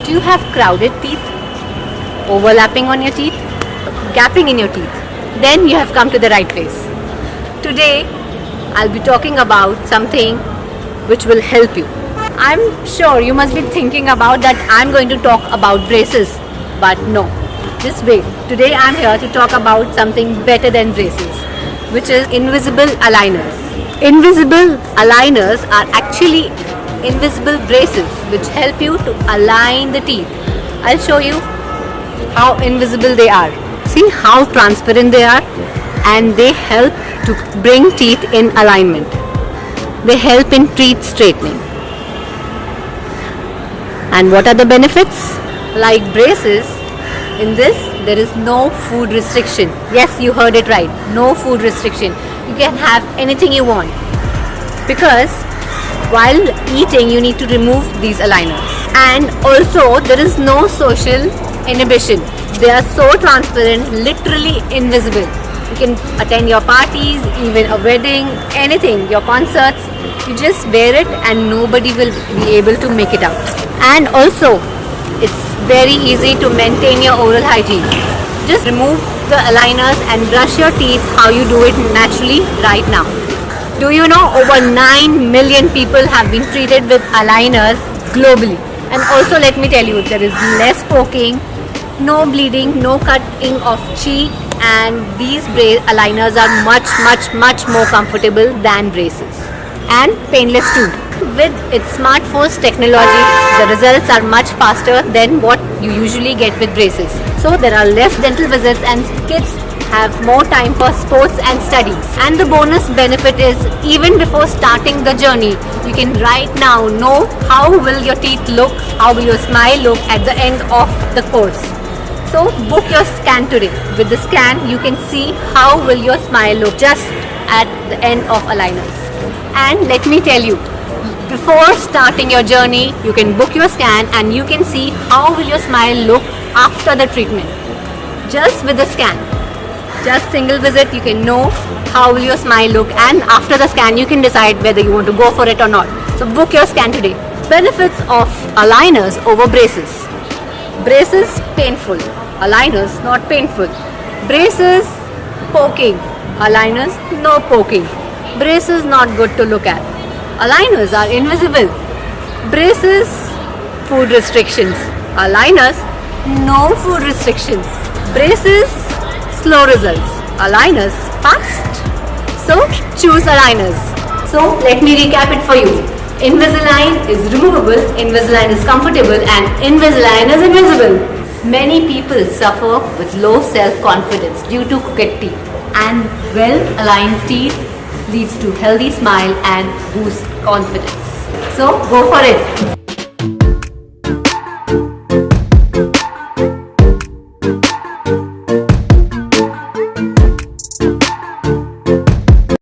Do you have crowded teeth, overlapping on your teeth, gapping in your teeth? Then you have come to the right place. Today, I'll be talking about something which will help you. I'm sure you must be thinking about that I'm going to talk about braces, but no. Just wait. Today I'm here to talk about something better than braces, which is invisible aligners. Invisible aligners are actually invisible braces which help you to align the teeth. I'll show you how invisible they are. See how transparent they are, and they help to bring teeth in alignment. They help in teeth straightening. And what are the benefits? Like braces, in this there is no food restriction. Yes, you heard it right. No food restriction. You can have anything you want, because while eating you need to remove these aligners. And also there is no social inhibition. They are so transparent, literally invisible. You can attend your parties, even a wedding, anything, your concerts. You just wear it and nobody will be able to make it out. And also it's very easy to maintain your oral hygiene. Just remove the aligners and brush your teeth how you do it naturally right now. Do you know over 9 million people have been treated with aligners globally? And also let me tell you, there is less poking, no bleeding, no cutting of cheek, and these aligners are much more comfortable than braces, and painless too. With its smartphones technology, the results are much faster than what you usually get with braces. So there are less dental visits and kids have more time for sports and studies. And the bonus benefit is, even before starting the journey, you can right now know how will your teeth look, how will your smile look at the end of the course. So book your scan today. With the scan, you can see how will your smile look just at the end of aligners. And let me tell you, before starting your journey, you can book your scan and you can see how will your smile look after the treatment. Just with the scan. Just single visit, you can know how will your smile look, and after the scan you can decide whether you want to go for it or not. So book your scan today. Benefits of aligners over braces. Braces painful, aligners not painful. Braces poking, aligners no poking. Braces not good to look at. Aligners are invisible. Braces food restrictions. Aligners no food restrictions. Braces slow results. Aligners fast. So choose aligners. So let me recap it for you. Invisalign is removable, Invisalign is comfortable, and Invisalign is invisible. Many people suffer with low self-confidence due to crooked teeth, and well-aligned teeth leads to healthy smile and boosts confidence. So go for it.